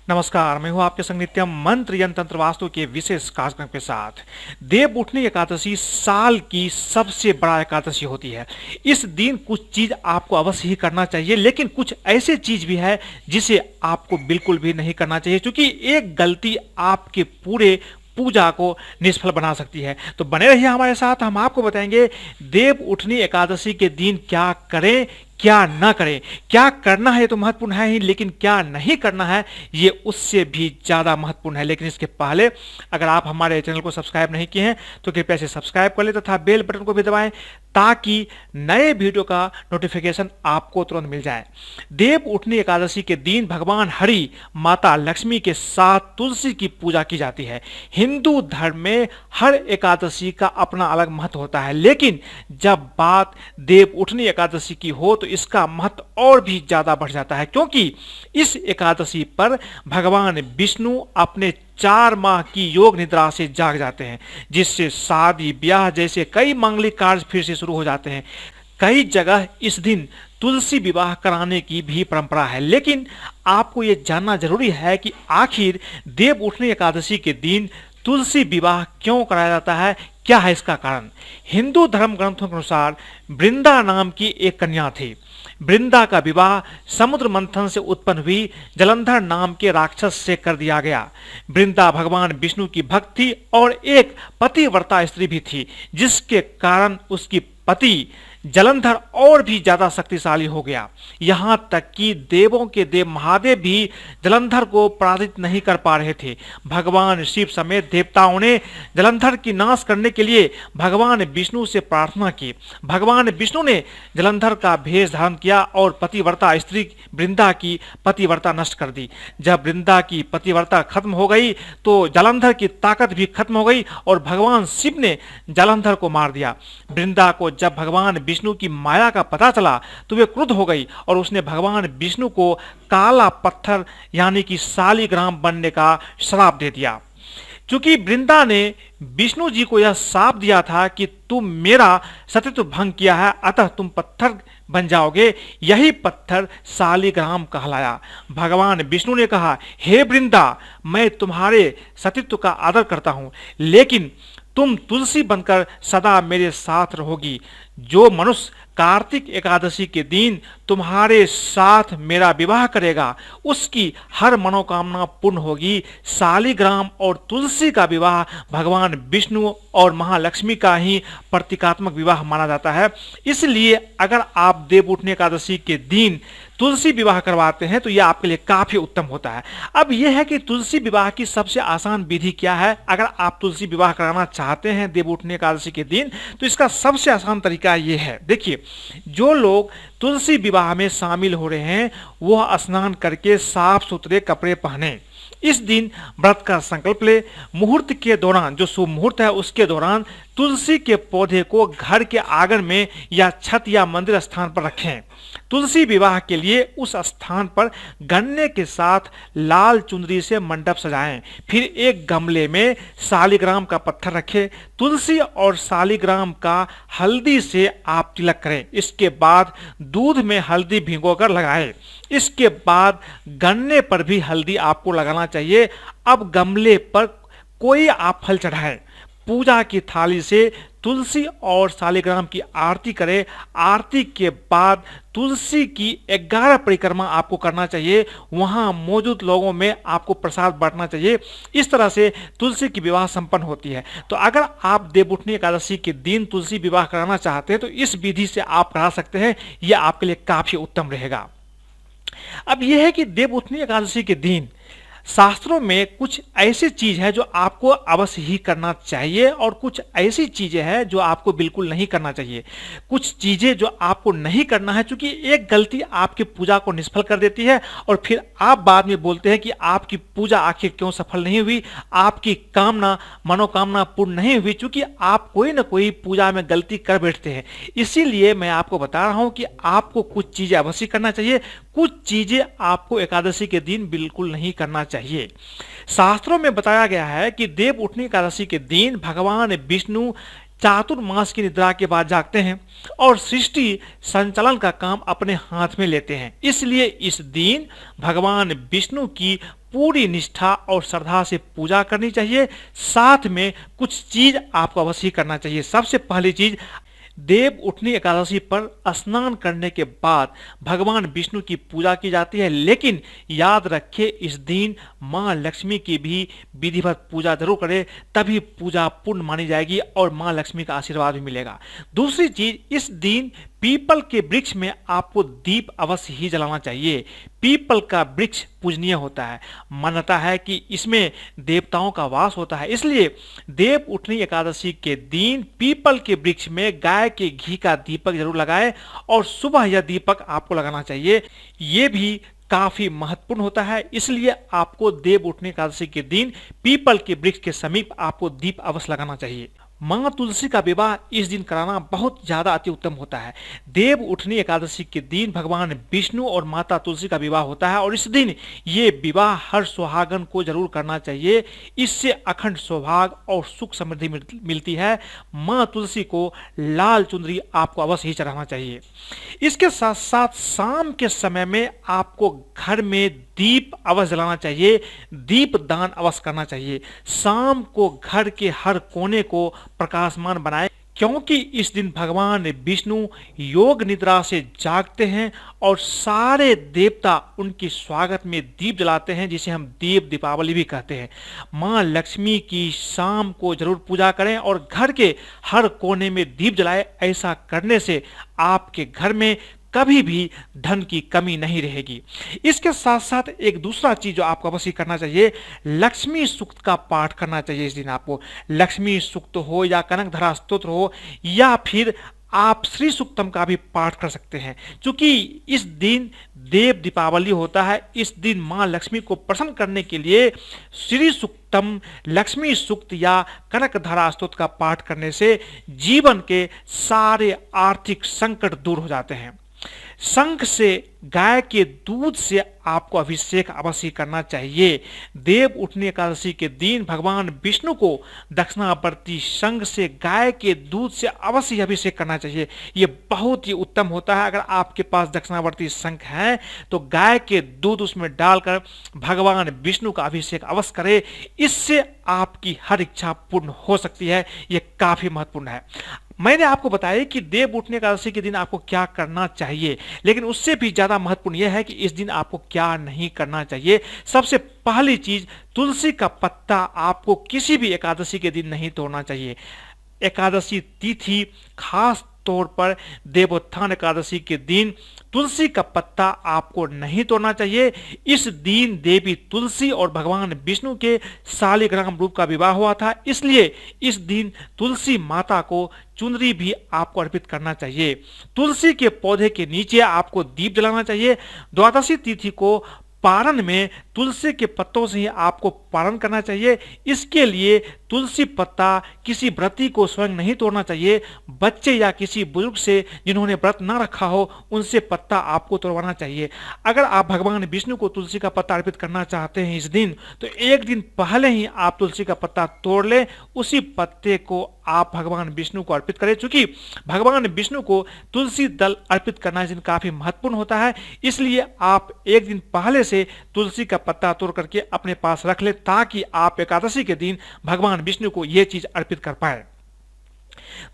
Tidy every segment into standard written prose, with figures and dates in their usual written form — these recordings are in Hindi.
नमस्कार, मैं हूं आपके संग नित्यम मंत्र यंत्र तंत्र वास्तु के विशेष कार्यक्रम के साथ। देव उठनी एकादशी साल की सबसे बड़ा एकादशी होती है। इस दिन कुछ चीज आपको अवश्य ही करना चाहिए, लेकिन कुछ ऐसे चीज भी है जिसे आपको बिल्कुल भी नहीं करना चाहिए, क्योंकि एक गलती आपके पूरे पूजा को निष्फल बना सकती है। तो बने रहिए हमारे साथ, हम आपको बताएंगे देव उठनी एकादशी के दिन क्या करें, क्या ना करें। क्या करना है तो महत्वपूर्ण है ही, लेकिन क्या नहीं करना है ये उससे भी ज्यादा महत्वपूर्ण है। लेकिन इसके पहले अगर आप हमारे चैनल को सब्सक्राइब नहीं किए हैं तो कृपया से सब्सक्राइब कर ले तथा बेल बटन को भी दबाएं, ताकि नए वीडियो का नोटिफिकेशन आपको तुरंत मिल जाए। देव उठनी एकादशी के दिन भगवान हरि, माता लक्ष्मी के साथ तुलसी की पूजा की जाती है। हिंदू धर्म में हर एकादशी का अपना अलग महत्व होता है, लेकिन जब बात देव उठनी एकादशी की हो तो इसका महत्व और भी ज्यादा बढ़ जाता है, क्योंकि इस एकादशी पर भगवान विष्णु अपने 4 माह की योग निद्रा से जाग जाते हैं, जिससे शादी ब्याह जैसे कई मांगलिक कार्य फिर से शुरू हो जाते हैं। कई जगह इस दिन तुलसी विवाह कराने की भी परंपरा है, लेकिन आपको यह जानना जरूरी है कि आखिर देव उठनी एकादशी के दिन तुलसी विवाह क्यों कराया जाता है, क्या है इसका कारण। हिंदू धर्म ग्रंथों के अनुसार वृंदा नाम की एक कन्या थी। वृंदा का विवाह समुद्र मंथन से उत्पन्न हुई जलंधर नाम के राक्षस से कर दिया गया। वृंदा भगवान विष्णु की भक्त थी और एक पतिव्रता स्त्री भी थी, जिसके कारण उसकी पति जलंधर और भी ज्यादा शक्तिशाली हो गया। यहां तक कि देवों के देव महादेव भी जलंधर को पराजित नहीं कर पा रहे थे। भगवान शिव समेत देवताओं ने जलंधर की नाश करने के लिए भगवान विष्णु से प्रार्थना की। भगवान विष्णु ने जलंधर का भेष धारण किया और पतिव्रता स्त्री वृंदा की पतिव्रता नष्ट कर दी। जब वृंदा की पतिव्रता खत्म हो गई तो जलंधर की ताकत भी खत्म हो गई और भगवान शिव ने जलंधर को मार दिया। वृंदा को जब भगवान विष्णु की माया का पता चला तो वे क्रुद्ध हो गई और उसने भगवान विष्णु को काला पत्थर यानी कि शालिग्राम बनने का श्राप दे दिया। क्योंकि वृंदा ने विष्णु जी को यह शाप दिया था कि तुम मेरा सतीत्व भंग किया है, अतः तुम पत्थर बन जाओगे। यही पत्थर शालिग्राम कहलाया। भगवान विष्णु ने कहा, हे वृंदा, मैं तुम्हारे सतीत्व का आदर करता हूं, लेकिन तुम तुलसी बनकर सदा मेरे साथ रहोगी। जो मनुष्य कार्तिक एकादशी के दिन तुम्हारे साथ मेरा विवाह करेगा, उसकी हर मनोकामना पूर्ण होगी। शालिग्राम और तुलसी का विवाह भगवान विष्णु और महालक्ष्मी का ही प्रतीकात्मक विवाह माना जाता है। इसलिए अगर आप देव उठनी एकादशी के दिन तुलसी विवाह करवाते हैं तो यह आपके लिए काफी उत्तम होता है। अब यह है कि तुलसी विवाह की सबसे आसान विधि क्या है। अगर आप तुलसी विवाह कराना चाहते हैं देव उठनी एकादशी के दिन तो इसका सबसे आसान तरीका यह है। देखिए, जो लोग तुलसी विवाह में शामिल हो रहे हैं वह स्नान करके साफ सुथरे कपड़े पहने। इस दिन व्रत का संकल्प ले। मुहूर्त के दौरान, जो शुभ मुहूर्त है उसके दौरान, तुलसी के पौधे को घर के आंगन में या छत या मंदिर स्थान पर रखें। तुलसी विवाह के लिए उस स्थान पर गन्ने के साथ लाल चुनरी से मंडप सजाएं। फिर एक गमले में शालिग्राम का पत्थर रखें। तुलसी और शालिग्राम का हल्दी से आप तिलक करें। इसके बाद दूध में हल्दी भिगोकर लगाएं। इसके बाद गन्ने पर भी हल्दी आपको लगाना चाहिए। अब गमले पर कोई आप फल चढ़ाएं। पूजा की थाली से तुलसी और शालिग्राम की आरती करें। आरती के बाद तुलसी की 11 परिक्रमा आपको करना चाहिए। वहां मौजूद लोगों में आपको प्रसाद बांटना चाहिए। इस तरह से तुलसी की विवाह संपन्न होती है। तो अगर आप देव उठनी एकादशी के दिन तुलसी विवाह कराना चाहते हैं तो इस विधि से आप करा सकते हैं। यह आपके लिए काफी उत्तम रहेगा। अब यह है कि देव उठनी एकादशी के दिन शास्त्रों में कुछ ऐसी चीज है जो आपको अवश्य ही करना चाहिए और कुछ ऐसी चीजें हैं जो आपको बिल्कुल नहीं करना चाहिए। कुछ चीजें जो आपको नहीं करना है, क्योंकि एक गलती आपकी पूजा को निष्फल कर देती है और फिर आप बाद में बोलते हैं कि आपकी पूजा आखिर क्यों सफल नहीं हुई, आपकी कामना मनोकामना पूर्ण नहीं हुई, क्योंकि आप कोई ना कोई पूजा में गलती कर बैठते हैं। इसीलिए मैं आपको बता रहा हूं कि आपको कुछ चीजें अवश्य करना चाहिए, कुछ चीजें आपको एकादशी के दिन बिल्कुल नहीं करना चाहिए। शास्त्रों में बताया गया है कि देव उठनी एकादशी के दिन भगवान विष्णु चातुर्मास की निद्रा के बाद जागते हैं और सृष्टि संचालन का काम अपने हाथ में लेते हैं। इसलिए इस दिन भगवान विष्णु की पूरी निष्ठा और श्रद्धा से पूजा करनी चाहिए। साथ में कुछ चीज आपको अवश्य करना चाहिए। सबसे पहली चीज, देव उठनी एकादशी पर स्नान करने के बाद भगवान विष्णु की पूजा की जाती है, लेकिन याद रखें इस दिन मां लक्ष्मी की भी विधिवत पूजा जरूर करें, तभी पूजा पूर्ण मानी जाएगी और मां लक्ष्मी का आशीर्वाद भी मिलेगा। दूसरी चीज, इस दिन पीपल के वृक्ष में आपको दीप अवश्य ही जलाना चाहिए। पीपल का वृक्ष पूजनीय होता है, मान्यता है कि इसमें देवताओं का वास होता है। इसलिए देव उठनी एकादशी के दिन पीपल के वृक्ष में गाय के घी का दीपक जरूर लगाएं और सुबह यह दीपक आपको लगाना चाहिए। ये भी काफी महत्वपूर्ण होता है, इसलिए आपको देव उठनी एकादशी के दिन पीपल के वृक्ष के समीप आपको दीप अवश्य लगाना चाहिए। मां तुलसी का विवाह इस दिन कराना बहुत ज्यादा अति उत्तम होता है। देव उठनी एकादशी के दिन भगवान विष्णु और माता तुलसी का विवाह होता है और इस दिन ये विवाह हर सुहागन को जरूर करना चाहिए। इससे अखंड सौभाग्य और सुख समृद्धि मिलती है। मां तुलसी को लाल चुनरी आपको अवश्य ही चढ़ाना चाहिए। इसके साथ साथ शाम के समय में आपको घर में दीप अवश्य जलाना चाहिए, दीप दान अवश्य करना चाहिए। शाम को घर के हर कोने को प्रकाशमान बनाएं, क्योंकि इस दिन भगवान विष्णु योग निद्रा से जागते हैं और सारे देवता उनके स्वागत में दीप जलाते हैं, जिसे हम देव दीपावली भी कहते हैं। मां लक्ष्मी की शाम को जरूर पूजा करें और घर के हर कोने में दीप जलाएं। ऐसा करने से आपके घर में कभी भी धन की कमी नहीं रहेगी। इसके साथ साथ एक दूसरा चीज जो आपको अवश्य करना चाहिए, लक्ष्मी सूक्त का पाठ करना चाहिए। इस दिन आपको लक्ष्मी सूक्त हो या कनकधरा स्तोत्र हो या फिर आप श्री सूक्तम का भी पाठ कर सकते हैं। क्योंकि इस दिन देव दीपावली होता है, इस दिन मां लक्ष्मी को प्रसन्न करने के लिए श्री सूक्तम, लक्ष्मी सूक्त या कनकधरा स्तोत्र का पाठ करने से जीवन के सारे आर्थिक संकट दूर हो जाते हैं। शंख से, गाय के दूध से आपको अभिषेक अवश्य करना चाहिए। देव उठनी एकादशी के दिन भगवान विष्णु को दक्षिणावर्ती शंख से, गाय के दूध से अवश्य अभिषेक करना चाहिए। ये बहुत ही उत्तम होता है। अगर आपके पास दक्षिणावर्ती शंख है तो गाय के दूध उसमें डालकर भगवान विष्णु का अभिषेक अवश्य करें। इससे आपकी हर इच्छा पूर्ण हो सकती है। ये काफी महत्वपूर्ण है। मैंने आपको बताया कि देव उठनी एकादशी के दिन आपको क्या करना चाहिए, लेकिन उससे भी ज्यादा महत्वपूर्ण यह है कि इस दिन आपको क्या नहीं करना चाहिए। सबसे पहली चीज, तुलसी का पत्ता आपको किसी भी एकादशी के दिन नहीं तोड़ना चाहिए। एकादशी तिथि, खास तौर पर देवोत्थान एकादशी के दिन तुलसी का पत्ता आपको नहीं तोड़ना चाहिए। इस दिन देवी तुलसी और भगवान विष्णु के शालिग्राम रूप का विवाह हुआ था, इसलिए इस दिन तुलसी माता को चुनरी भी आपको अर्पित करना चाहिए। तुलसी के पौधे के नीचे आपको दीप जलाना चाहिए। द्वादशी तिथि को पारण में तुलसी के पत्तों से ही आपको पारण करना चाहिए। इसके लिए तुलसी पत्ता किसी व्रती को स्वयं नहीं तोड़ना चाहिए। बच्चे या किसी बुजुर्ग से जिन्होंने व्रत ना रखा हो उनसे पत्ता आपको तोड़वाना चाहिए। अगर आप भगवान विष्णु को तुलसी का पत्ता अर्पित करना चाहते हैं इस दिन, तो एक दिन पहले ही आप तुलसी का पत्ता तोड़ लें, उसी पत्ते को आप भगवान विष्णु को अर्पित करें। चूंकि भगवान विष्णु को तुलसी दल अर्पित करना इस दिन काफी महत्वपूर्ण होता है, इसलिए आप एक दिन पहले से तुलसी का पत्ता तोड़ करके अपने पास रख ले, ताकि आप एकादशी के दिन भगवान विष्णु को यह चीज अर्पित कर पाए।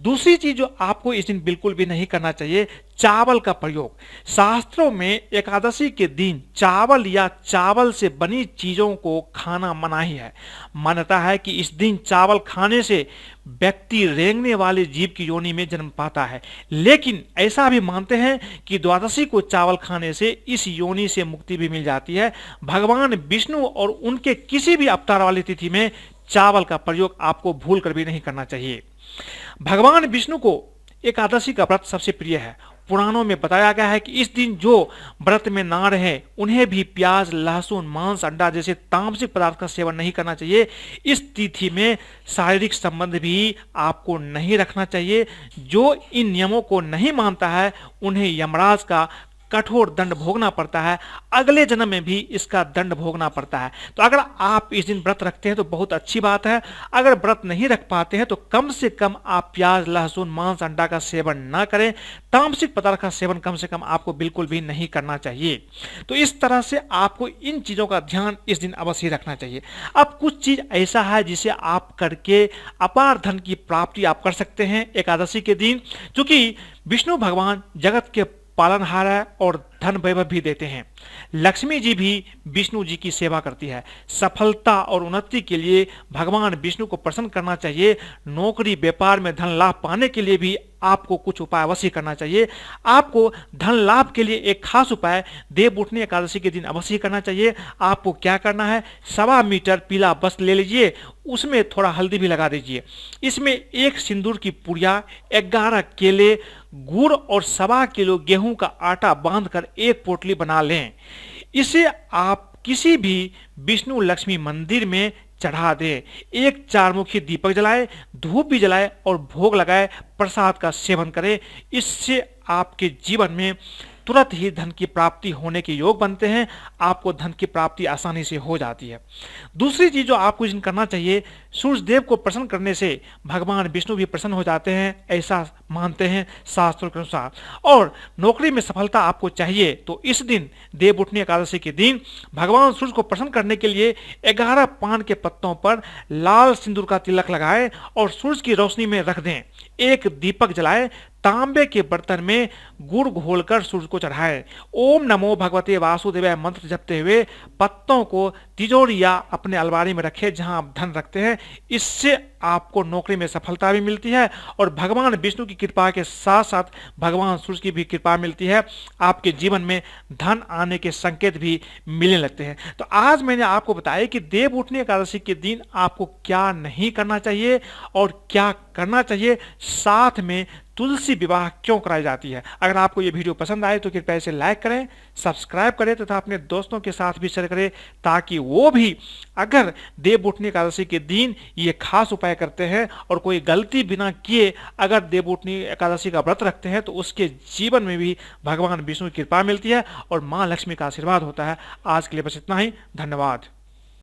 दूसरी चीज जो आपको इस दिन बिल्कुल भी नहीं करना चाहिए, चावल का प्रयोग। शास्त्रों में एकादशी के दिन चावल या चावल से बनी चीजों को खाना मनाही है। मान्यता है कि इस दिन चावल खाने से व्यक्ति रेंगने वाले जीव की योनि में जन्म पाता है, लेकिन ऐसा भी मानते हैं कि द्वादशी को चावल खाने से इस योनि से मुक्ति भी मिल जाती है। भगवान विष्णु और उनके किसी भी अवतार वाली तिथि में चावल का प्रयोग आपको भूल कर भी नहीं करना चाहिए। भगवान विष्णु को एकादशी का व्रत सबसे प्रिय है। पुराणों में बताया गया है कि इस दिन जो व्रत में ना रहे उन्हें भी प्याज, लहसुन, मांस, अंडा जैसे तामसिक पदार्थ का सेवन नहीं करना चाहिए। इस तिथि में शारीरिक संबंध भी आपको नहीं रखना चाहिए। जो इन नियमों को नहीं मानता है उन्हें यमराज का कठोर दंड भोगना पड़ता है, अगले जन्म में भी इसका दंड भोगना पड़ता है। तो अगर आप इस दिन व्रत रखते हैं तो बहुत अच्छी बात है। अगर व्रत नहीं रख पाते हैं तो कम से कम आप प्याज, लहसुन, मांस, अंडा का सेवन ना करें। तामसिक पदार्थ का सेवन कम से कम आपको बिल्कुल भी नहीं करना चाहिए। तो इस तरह से आपको इन चीजों का ध्यान इस दिन अवश्य रखना चाहिए। अब कुछ चीज ऐसा है जिसे आप करके अपार धन की प्राप्ति आप कर सकते हैं एकादशी के दिन, क्योंकि विष्णु भगवान जगत के पालनहार है और धन वैभव भी देते हैं। लक्ष्मी जी भी विष्णु जी की सेवा करती है। सफलता और उन्नति के लिए भगवान विष्णु को प्रसन्न करना चाहिए। नौकरी व्यापार में धन लाभ पाने के लिए भी आपको कुछ उपाय अवश्य करना चाहिए। आपको धन लाभ के लिए एक खास उपाय देवउठनी एकादशी के दिन अवश्य करना चाहिए। आपको क्या करना है, 1.25 मीटर पीला वस्त्र ले लीजिए, उसमें थोड़ा हल्दी भी लगा दीजिए। इसमें 1 सिंदूर की पुड़िया, 11 केले, गुड़ और 1.25 किलो गेहूं का आटा बांधकर एक पोटली बना लें। इसे आप किसी भी विष्णु लक्ष्मी मंदिर में चढ़ा दे। एक 4-मुखी दीपक जलाए, धूप भी जलाए और भोग लगाए, प्रसाद का सेवन करें। इससे आपके जीवन में तुरंत ही धन की प्राप्ति होने के योग बनते हैं। आपको धन की प्राप्ति आसानी से हो जाती है। दूसरी चीज जो आपको इस दिन करना चाहिए, सूर्य देव को प्रसन्न करने से भगवान विष्णु भी प्रसन्न हो जाते हैं, ऐसा मानते हैं शास्त्रों के अनुसार। और नौकरी में सफलता आपको चाहिए तो इस दिन देवउठनी एकादशी के दिन भगवान सूर्य को प्रसन्न करने के लिए 11 पान के पत्तों पर लाल सिंदूर का तिलक लगाएं और सूर्य की रोशनी में रख दें। एक दीपक जलाएं, तांबे के बर्तन में गुड़ घोलकर सूर्य को चढ़ाएं। ओम नमो भगवते वासुदेवाय मंत्र जपते हुए पत्तों को तिजोरी या अपने अलमारी में रखें जहां आप धन रखते हैं। इससे आपको नौकरी में सफलता भी मिलती है और भगवान विष्णु की कृपा के साथ साथ भगवान सूर्य की भी कृपा मिलती है। आपके जीवन में धन आने के संकेत भी मिलने लगते हैं। तो आज मैंने आपको बताया कि देवउठनी एकादशी के दिन आपको क्या नहीं करना चाहिए और क्या करना चाहिए, साथ में तुलसी विवाह क्यों कराई जाती है। अगर आपको ये वीडियो पसंद आए तो कृपया इसे लाइक करें, सब्सक्राइब करें तथा अपने दोस्तों के साथ भी शेयर करें, ताकि वो भी अगर देवउठनी एकादशी के दिन ये खास उपाय करते हैं और कोई गलती बिना किए अगर देवउठनी एकादशी का व्रत रखते हैं तो उसके जीवन में भी भगवान विष्णु की कृपा मिलती है और माँ लक्ष्मी का आशीर्वाद होता है। आज के लिए बस इतना ही। धन्यवाद।